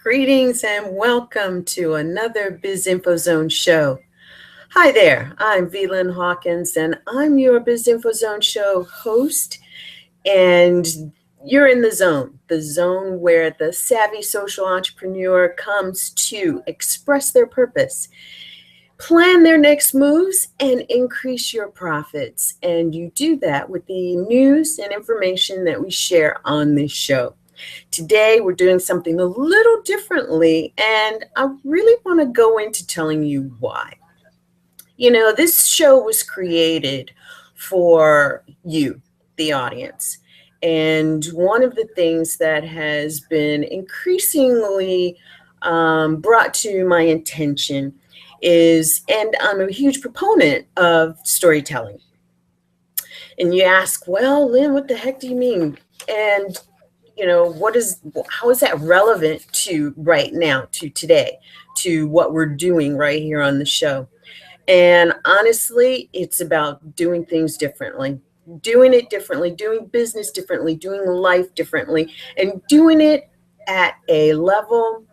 Greetings and welcome to another BIZ Info Zone Show. Hi there, I'm LYNN Hawkins and I'm your BIZ Info Zone Show host. And you're in the zone where the savvy social entrepreneur comes to express their purpose, plan their next moves, and increase your profits. And you do that with the news and information that we share on this show. Today, we're doing something a little differently, and I really want to go into telling you why. You know, this show was created for you, the audience. And one of the things that has been increasingly brought to my attention is, and I'm a huge proponent of storytelling. And you ask, well, Lynn, what the heck do you mean? And you know, how is that relevant to right now, to today, to what we're doing right here on the show? And honestly, it's about doing things differently, doing it differently, doing business differently, doing life differently, and doing it at a level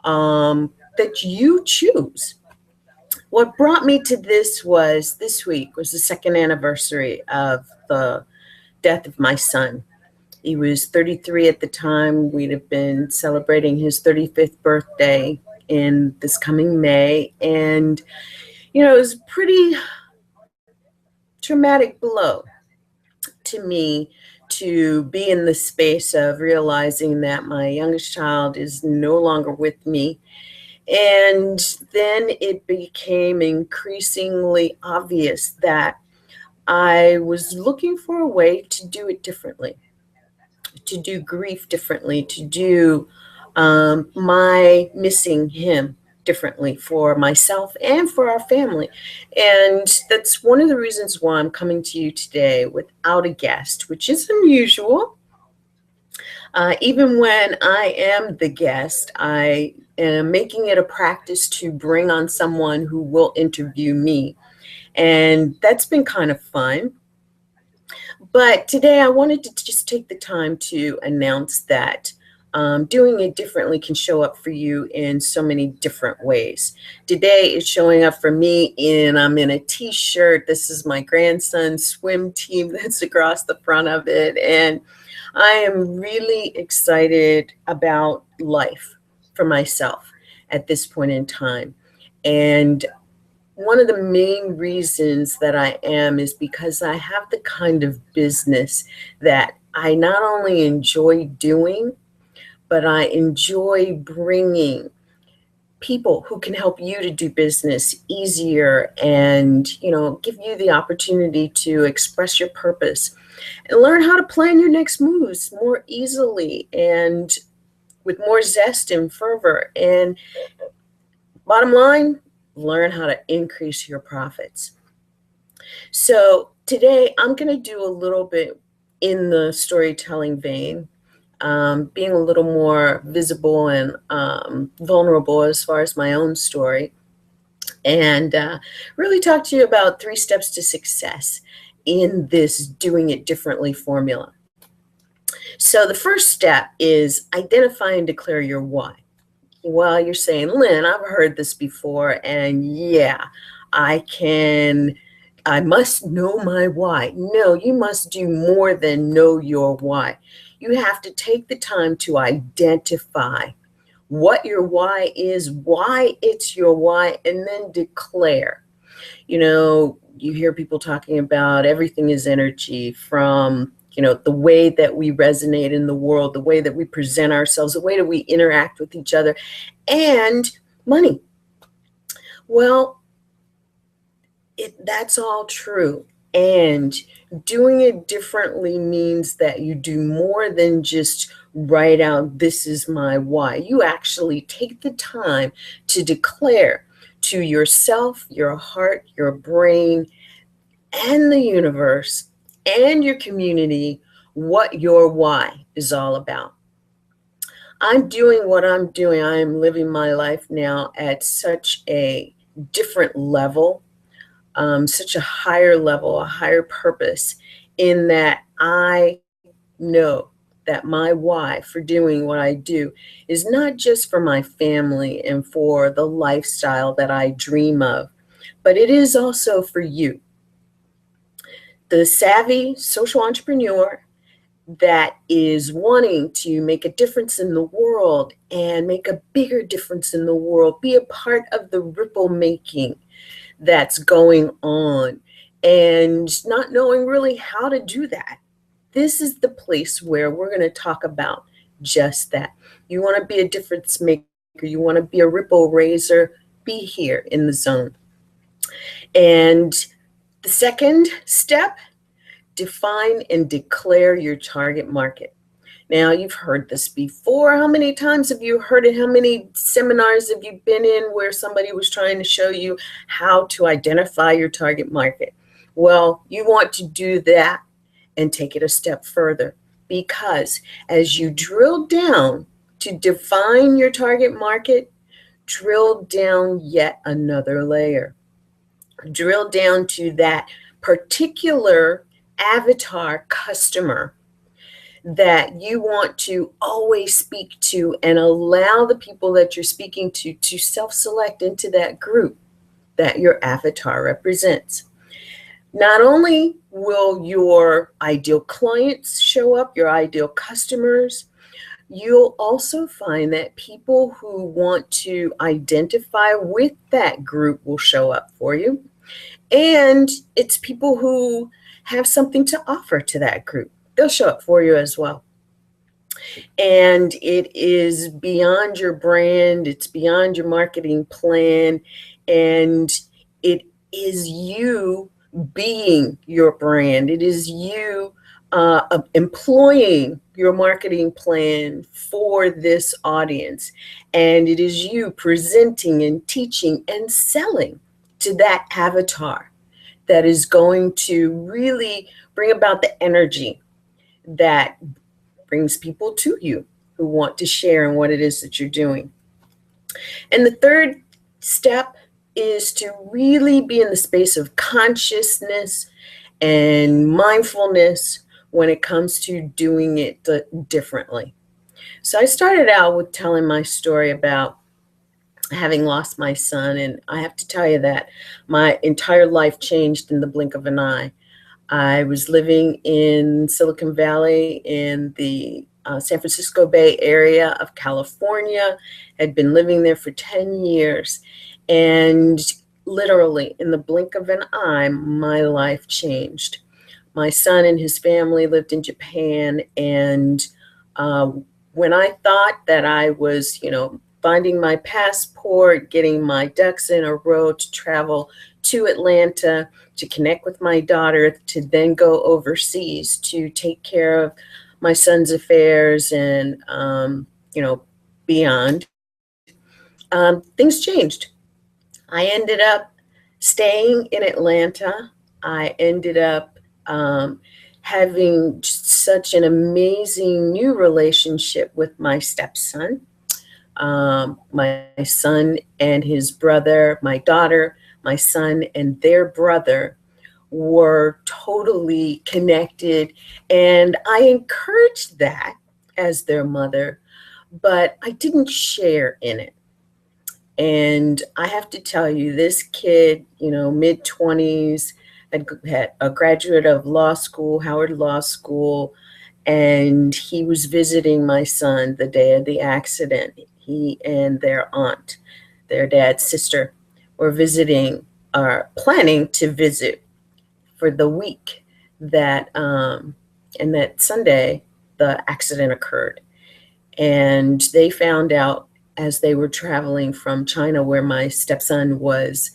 that you choose. What brought me to this week was the second anniversary of the death of my son. He was 33 at the time. We'd have been celebrating his 35th birthday in this coming May. And, you know, it was a pretty traumatic blow to me to be in the space of realizing that my youngest child is no longer with me. And then it became increasingly obvious that I was looking for a way to do it differently, to do grief differently, to do my missing him differently for myself and for our family. And that's one of the reasons why I'm coming to you today without a guest, which is unusual. Even when I am the guest, I am making it a practice to bring on someone who will interview me. And that's been kind of fun. But today I wanted to just take the time to announce that doing it differently can show up for you in so many different ways. Today it's showing up for me I'm in a t-shirt. This is my grandson's swim team that's across the front of it. And I am really excited about life for myself at this point in time. And one of the main reasons that I am is because I have the kind of business that I not only enjoy doing, but I enjoy bringing people who can help you to do business easier and, you know, give you the opportunity to express your purpose and learn how to plan your next moves more easily and with more zest and fervor. And bottom line, learn how to increase your profits. So today I'm going to do a little bit in the storytelling vein, being a little more visible and vulnerable as far as my own story, and really talk to you about 3 steps to success in this doing it differently formula. So the first step is identify and declare your why. Well, you're saying, Lynn, I've heard this before, and yeah, I must know my why. No, you must do more than know your why. You have to take the time to identify what your why is, why it's your why, and then declare. You know, you hear people talking about everything is energy, from the way that we resonate in the world, the way that we present ourselves, the way that we interact with each other, and money. Well, that's all true. And doing it differently means that you do more than just write out, this is my why. You actually take the time to declare to yourself, your heart, your brain, and the universe, and your community, what your why is all about. I'm doing what I'm doing. I am living my life now at such a different level, such a higher level, a higher purpose, in that I know that my why for doing what I do is not just for my family and for the lifestyle that I dream of, but it is also for you, the savvy social entrepreneur that is wanting to make a difference in the world and make a bigger difference in the world, be a part of the ripple making that's going on, and not knowing really how to do that. This is the place where we're going to talk about just that. You want to be a difference maker, you want to be a ripple raiser, be here in the zone. And the second step, define and declare your target market. Now, you've heard this before. How many times have you heard it? How many seminars have you been in where somebody was trying to show you how to identify your target market? Well, you want to do that and take it a step further, because as you drill down to define your target market, drill down yet another layer. Drill down to that particular avatar customer that you want to always speak to, and allow the people that you're speaking to self-select into that group that your avatar represents. Not only will your ideal clients show up, your ideal customers, you'll also find that people who want to identify with that group will show up for you. And it's people who have something to offer to that group. They'll show up for you as well. And it is beyond your brand, it's beyond your marketing plan, and it is you being your brand. It is you employing your marketing plan for this audience. And it is you presenting and teaching and selling to that avatar that is going to really bring about the energy that brings people to you who want to share in what it is that you're doing. And the third step is to really be in the space of consciousness and mindfulness when it comes to doing it differently. So I started out with telling my story about having lost my son, and I have to tell you that my entire life changed in the blink of an eye. I was living in Silicon Valley in the San Francisco Bay Area of California, had been living there for 10 years, and literally in the blink of an eye, my life changed. My son and his family lived in Japan, and when I thought that I was, finding my passport, getting my ducks in a row to travel to Atlanta, to connect with my daughter, to then go overseas to take care of my son's affairs and, beyond, things changed. I ended up staying in Atlanta. I ended up having such an amazing new relationship with my stepson. My son and his brother, my daughter, my son and their brother were totally connected. And I encouraged that as their mother, but I didn't share in it. And I have to tell you, this kid, mid-20s, had a graduate of law school, Howard Law School, and he was visiting my son the day of the accident. He and their aunt, their dad's sister, were visiting, or planning to visit for the week that, and that Sunday, the accident occurred. And they found out as they were traveling from China, where my stepson was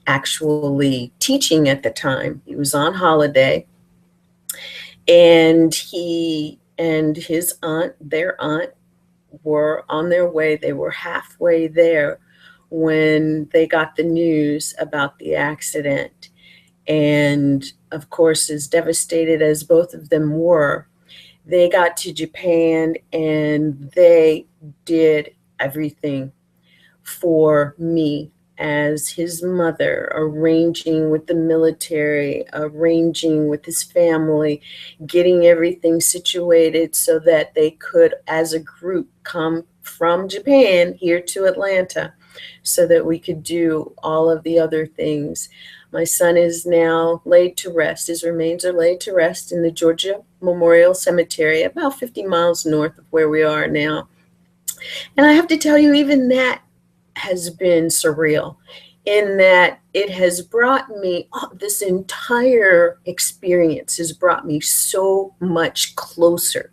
actually teaching at the time. He was on holiday, and he and his aunt, their aunt, were on their way. They were halfway there when they got the news about the accident. And of course, as devastated as both of them were, they got to Japan and they did everything for me as his mother, arranging with the military, arranging with his family, getting everything situated so that they could, as a group, come from Japan here to Atlanta so that we could do all of the other things. My son is now laid to rest. His remains are laid to rest in the Georgia Memorial Cemetery, about 50 miles north of where we are now. And I have to tell you, even that has been surreal in that it has brought me, this entire experience has brought me so much closer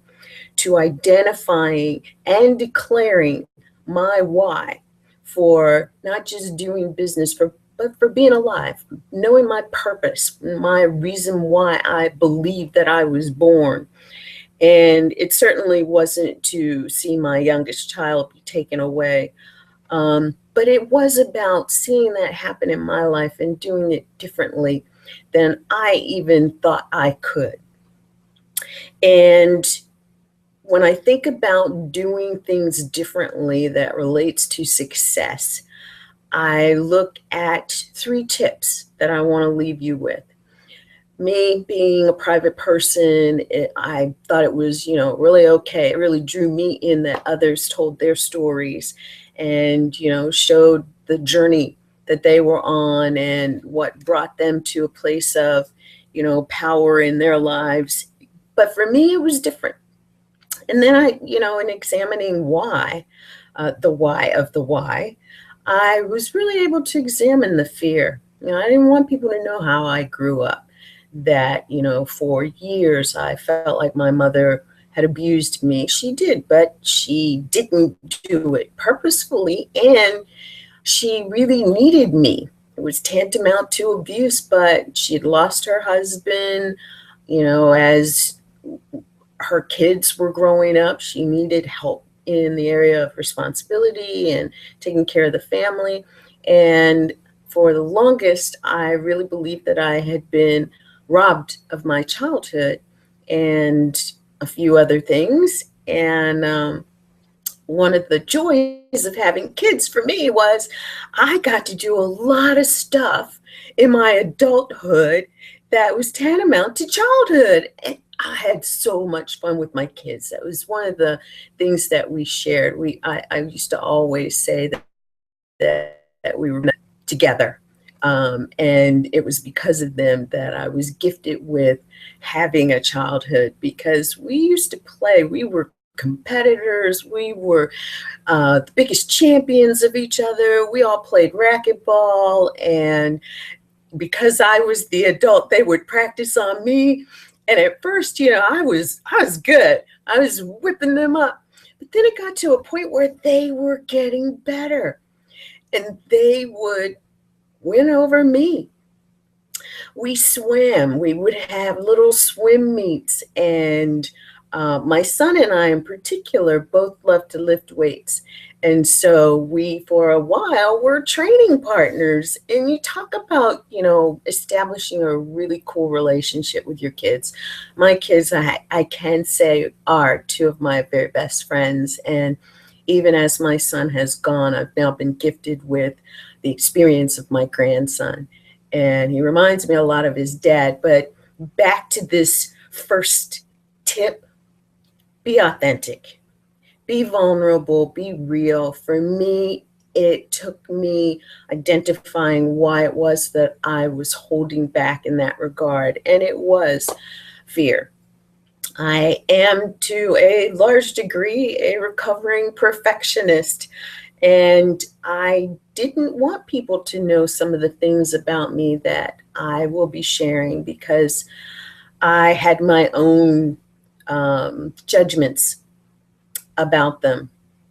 to identifying and declaring my why for not just doing business, but for being alive, knowing my purpose, my reason why I believe that I was born. And it certainly wasn't to see my youngest child be taken away. But it was about seeing that happen in my life and doing it differently than I even thought I could. And when I think about doing things differently that relates to success, I look at 3 tips that I want to leave you with. Me being a private person, I thought it was, really okay. It really drew me in that others told their stories and, showed the journey that they were on and what brought them to a place of, power in their lives. But for me, it was different. And then in examining why, the why of the why, I was really able to examine the fear. I didn't want people to know how I grew up. That, for years I felt like my mother had abused me. She did, but she didn't do it purposefully, and she really needed me. It was tantamount to abuse, but she had lost her husband, as her kids were growing up. She needed help in the area of responsibility and taking care of the family. And for the longest, I really believed that I had been robbed of my childhood and a few other things. And one of the joys of having kids for me was I got to do a lot of stuff in my adulthood that was tantamount to childhood. And I had so much fun with my kids. That was one of the things that we shared. I used to always say that we were together. And it was because of them that I was gifted with having a childhood, because we used to play. We were competitors. We were the biggest champions of each other. We all played racquetball. And because I was the adult, they would practice on me. And at first, I was good. I was whipping them up. But then it got to a point where they were getting better. And they would win over me. We swam. We would have little swim meets. And my son and I in particular both love to lift weights. And so we, for a while, were training partners. And you talk about, establishing a really cool relationship with your kids. My kids, I can say, are 2 of my very best friends. And even as my son has gone, I've now been gifted with the experience of my grandson. And he reminds me a lot of his dad. But back to this first tip, be authentic, be vulnerable, be real. For me, it took me identifying why it was that I was holding back in that regard. And it was fear. I am, to a large degree, a recovering perfectionist. And I didn't want people to know some of the things about me that I will be sharing, because I had my own judgments about them.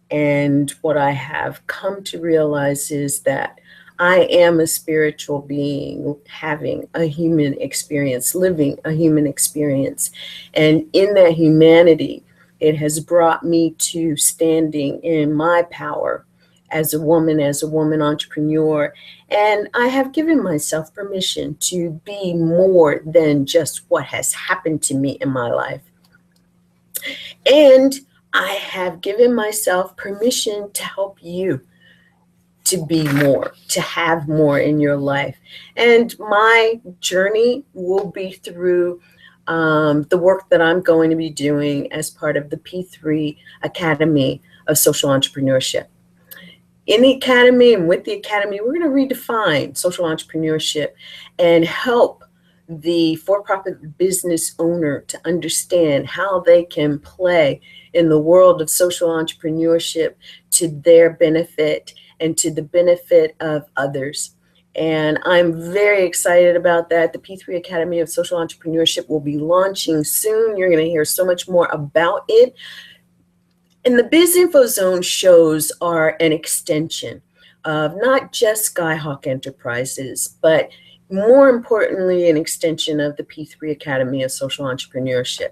And what I have come to realize is that I am a spiritual being having a human experience, living a human experience. And in that humanity, it has brought me to standing in my power as a woman entrepreneur. And I have given myself permission to be more than just what has happened to me in my life. And I have given myself permission to help you to be more, to have more in your life. And my journey will be through the work that I'm going to be doing as part of the P3 Academy of Social Entrepreneurship. In the Academy and with the Academy, we're going to redefine social entrepreneurship and help the for-profit business owner to understand how they can play in the world of social entrepreneurship to their benefit and to the benefit of others. And I'm very excited about that. The P3 Academy of Social Entrepreneurship will be launching soon. You're going to hear so much more about it. And the BIZ Info Zone shows are an extension of not just Skyhawk Enterprises, but more importantly, an extension of the P3 Academy of Social Entrepreneurship.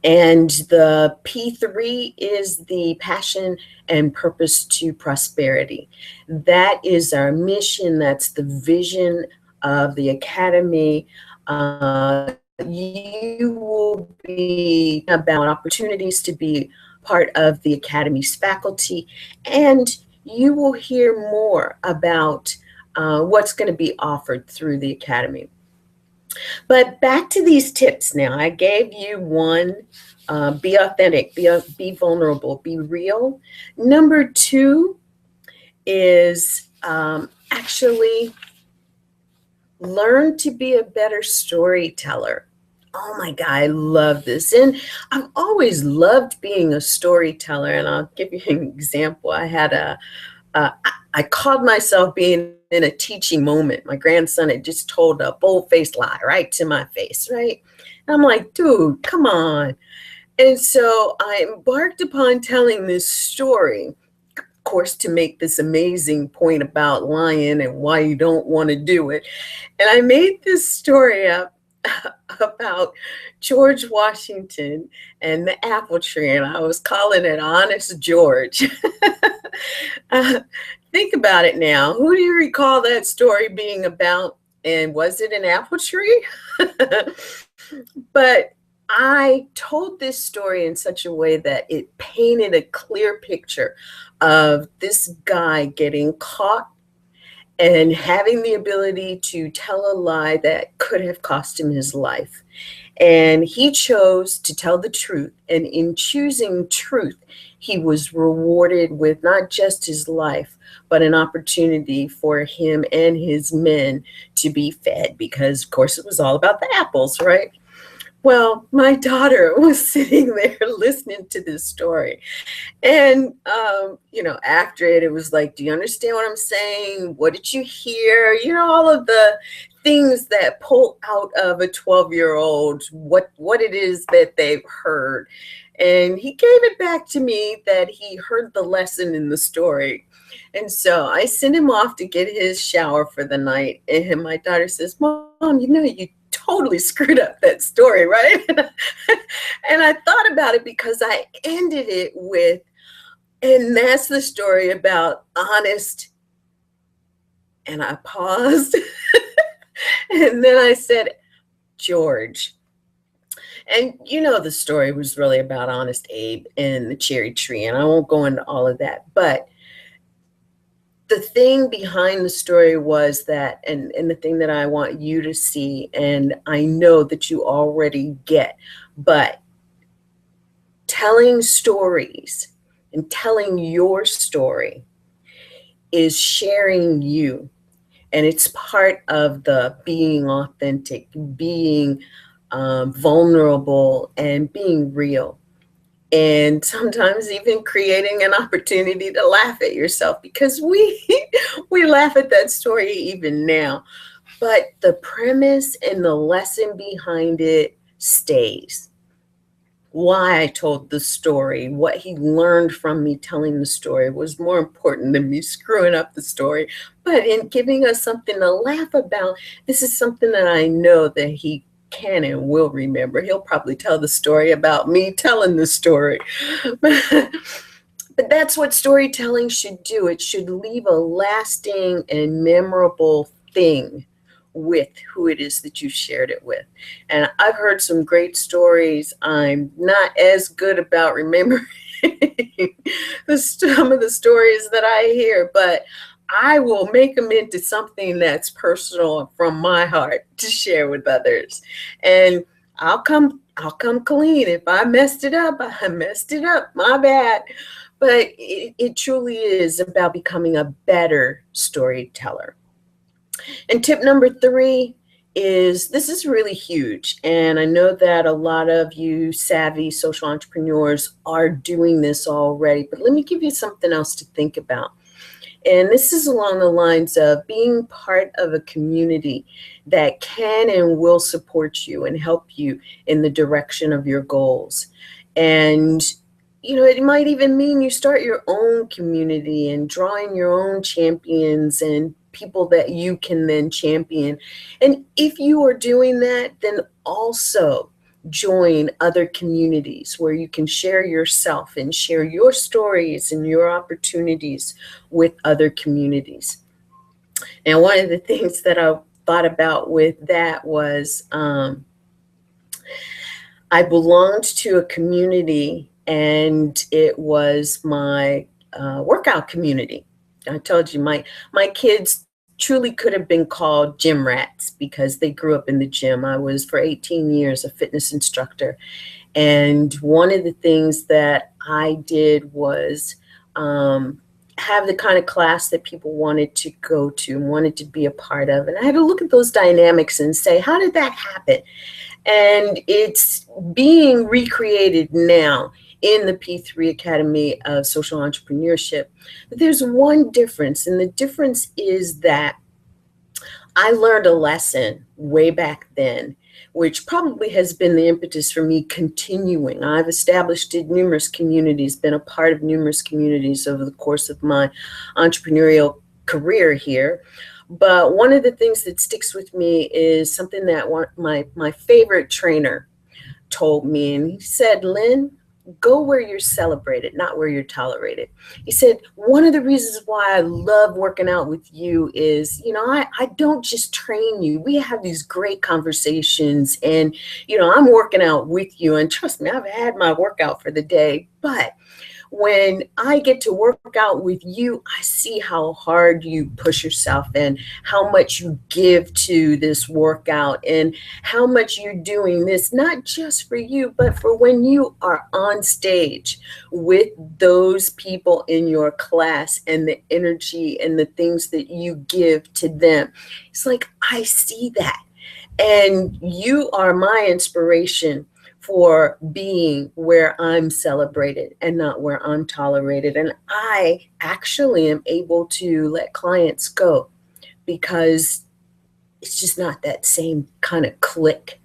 And the P3 is the passion and purpose to prosperity. That is our mission. That's the vision of the Academy. You will be about opportunities to be part of the Academy's faculty, and you will hear more about what's going to be offered through the Academy. But back to these tips now. I gave you one, be authentic, be vulnerable, be real. Number two is actually learn to be a better storyteller. Oh my God, I love this. And I've always loved being a storyteller. And I'll give you an example. I had I called myself being in a teaching moment. My grandson had just told a bold-faced lie right to my face, right? And I'm like, dude, come on. And so I embarked upon telling this story, of course, to make this amazing point about lying and why you don't want to do it. And I made this story up about George Washington and the apple tree, and I was calling it Honest George. Think about it now. Who do you recall that story being about? And was it an apple tree? But I told this story in such a way that it painted a clear picture of this guy getting caught and having the ability to tell a lie that could have cost him his life. And he chose to tell the truth. And in choosing truth, he was rewarded with not just his life, but an opportunity for him and his men to be fed, because, of course, it was all about the apples, right? Well, my daughter was sitting there listening to this story. And, you know, after it, it was like, do you understand what I'm saying? What did you hear? You know, all of the things that pull out of a 12-year-old, what it is that they've heard. And he gave it back to me that he heard the lesson in the story. And so I sent him off to get his shower for the night. And my daughter says, Mom, you know, you totally screwed up that story, right? And I thought about it because I ended it with, and that's the story about honest. And I paused. And then I said, George. And you know, the story was really about Honest Abe and the cherry tree. And I won't go into all of that. But the thing behind the story was that, and the thing that I want you to see, and I know that you already get, but telling stories and telling your story is sharing you. And it's part of the being authentic, being vulnerable, and being real. And sometimes even creating an opportunity to laugh at yourself, because we laugh at that story even now. But the premise and the lesson behind it stays. Why I told the story, what he learned from me telling the story was more important than me screwing up the story. But in giving us something to laugh about, this is something that I know that he can and will remember. He'll probably tell the story about me telling the story. But that's what storytelling should do. It should leave a lasting and memorable thing with who it is that you shared it with. And I've heard some great stories. I'm not as good about remembering some of the stories that I hear, but I will make them into something that's personal from my heart to share with others. And I'll come clean. If I messed it up, I messed it up. My bad. But it truly is about becoming a better storyteller. And tip number 3 is, this is really huge. And I know that a lot of you savvy social entrepreneurs are doing this already, but let me give you something else to think about. And this is along the lines of being part of a community that can and will support you and help you in the direction of your goals. And, you know, it might even mean you start your own community and drawing your own champions and people that you can then champion. And if you are doing that, then also join other communities where you can share yourself and share your stories and your opportunities with other communities. And one of the things that I thought about with that was I belonged to a community, and it was my workout community. I told you my kids truly could have been called gym rats because they grew up in the gym. I was for 18 years a fitness instructor. And one of the things that I did was have the kind of class that people wanted to go to and wanted to be a part of. And I had to look at those dynamics and say, how did that happen? And it's being recreated now in the P3 Academy of Social Entrepreneurship. But there's one difference, and the difference is that I learned a lesson way back then, which probably has been the impetus for me continuing. I've established numerous communities, been a part of numerous communities over the course of my entrepreneurial career here. But one of the things that sticks with me is something that my favorite trainer told me, and he said, "Lynn, go where you're celebrated, not where you're tolerated." He said, one of the reasons why I love working out with you is, you know, I don't just train you. We have these great conversations, and, you know, I'm working out with you, and trust me, I've had my workout for the day, but when I get to work out with you, I see how hard you push yourself and how much you give to this workout and how much you're doing this, not just for you, but for when you are on stage with those people in your class and the energy and the things that you give to them. It's like, I see that. And you are my inspiration for being where I'm celebrated and not where I'm tolerated. And I actually am able to let clients go because it's just not that same kind of click.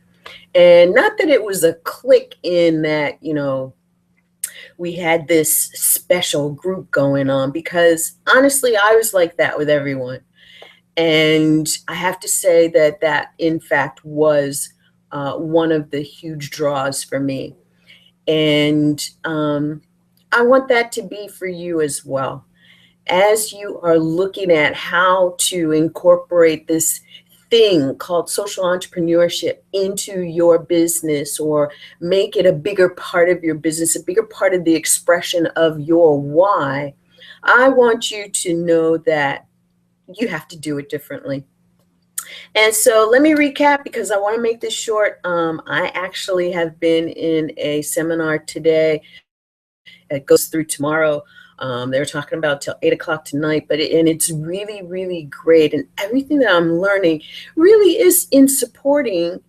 And not that it was a click in that, you know, we had this special group going on, because honestly, I was like that with everyone. And I have to say that in fact was one of the huge draws for me. And I want that to be for you as well. As you are looking at how to incorporate this thing called social entrepreneurship into your business, or make it a bigger part of your business, a bigger part of the expression of your why, I want you to know that you have to do it differently. And so let me recap, because I want to make this short. I actually have been in a seminar today. It goes through tomorrow. They're talking about till 8 o'clock tonight, and it's really, really great. And everything that I'm learning really is in supporting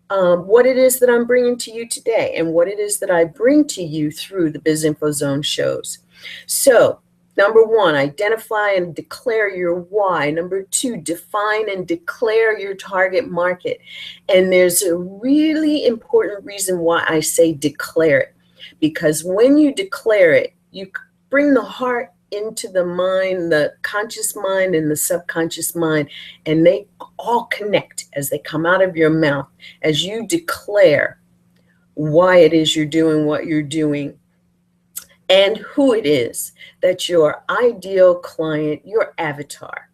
what it is that I'm bringing to you today and what it is that I bring to you through the BIZ Info Zone shows. So, number 1, identify and declare your why. Number 2, define and declare your target market. And there's a really important reason why I say declare it, because when you declare it, you bring the heart into the mind, the conscious mind and the subconscious mind, and they all connect as they come out of your mouth as you declare why it is you're doing what you're doing, and who it is that your ideal client, your avatar.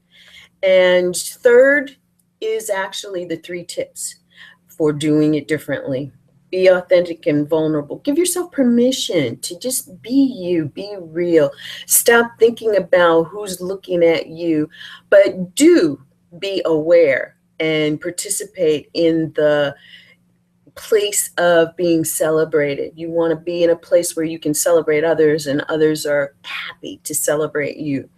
And third is actually the 3 tips for doing it differently. Be authentic and vulnerable. Give yourself permission to just be you, be real. Stop thinking about who's looking at you, but do be aware and participate in the place of being celebrated. You want to be in a place where you can celebrate others and others are happy to celebrate you.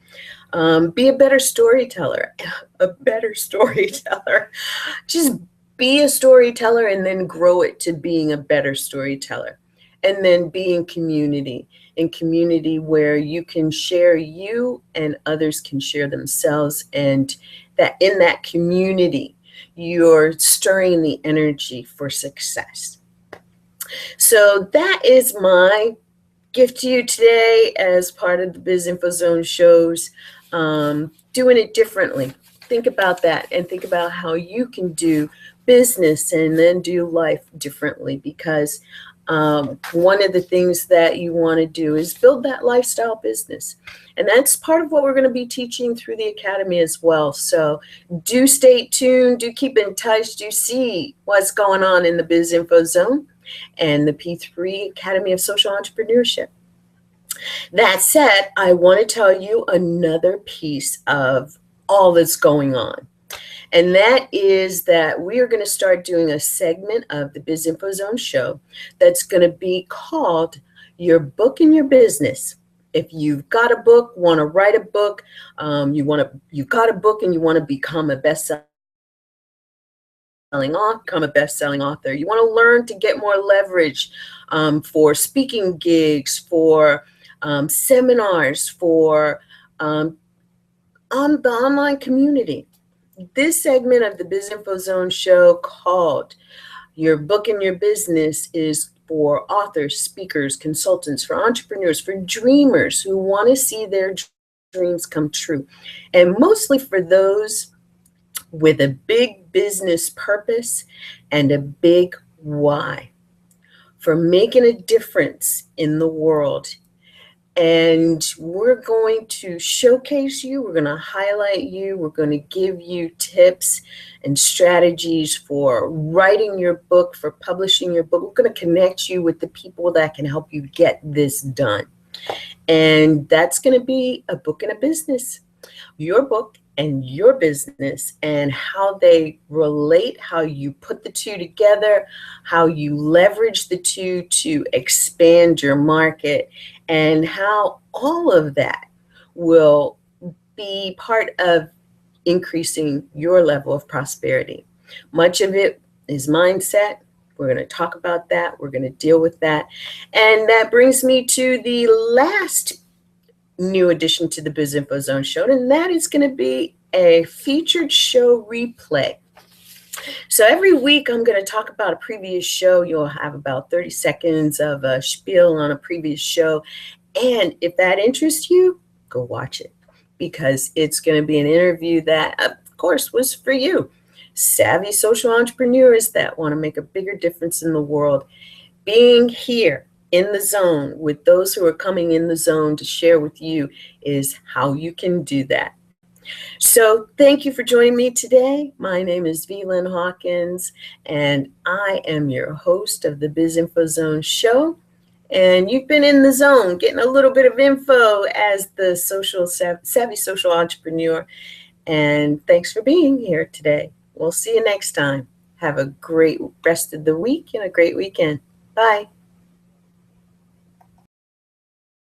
Be a better storyteller, a better storyteller. Just be a storyteller and then grow it to being a better storyteller. And then be in community where you can share you and others can share themselves. And that in that community, you're stirring the energy for success. So that is my gift to you today as part of the BIZ Info Zone shows. Doing it differently. Think about that and think about how you can do business and then do life differently, because one of the things that you want to do is build that lifestyle business. And that's part of what we're going to be teaching through the Academy as well. So do stay tuned, do keep in touch, do see what's going on in the BIZ Info Zone and the P3 Academy of Social Entrepreneurship. That said, I want to tell you another piece of all that's going on. And that is that we are going to start doing a segment of the BIZ Info Zone show that's going to be called Your Book and Your Business. If you've got a book, want to write a book, you've got a book and you want to become a best-selling author. You want to learn to get more leverage for speaking gigs, for seminars, for on the online community. This segment of the BIZ Info Zone show called Your Book and Your Business is for authors, speakers, consultants, for entrepreneurs, for dreamers who want to see their dreams come true, and mostly for those with a big business purpose and a big why, for making a difference in the world. And we're going to showcase you, we're going to highlight you, we're going to give you tips and strategies for writing your book, for publishing your book. We're going to connect you with the people that can help you get this done. And that's going to be a book and a business. Your book and your business, and how they relate, how you put the two together, how you leverage the two to expand your market, and how all of that will be part of increasing your level of prosperity. Much of it is mindset. We're going to talk about that. We're going to deal with that. And that brings me to the last new addition to the BIZ Info Zone show, and that is going to be a featured show replay. So every week I'm going to talk about a previous show. You'll have about 30 seconds of a spiel on a previous show. And if that interests you, go watch it, because it's going to be an interview that, of course, was for you. Savvy social entrepreneurs that want to make a bigger difference in the world. Being here in the zone with those who are coming in the zone to share with you is how you can do that. So thank you for joining me today. My name is LYNN HAWKINS, and I am your host of the BIZ Info Zone show. And you've been in the zone, getting a little bit of info as the savvy social entrepreneur. And thanks for being here today. We'll see you next time. Have a great rest of the week and a great weekend. Bye.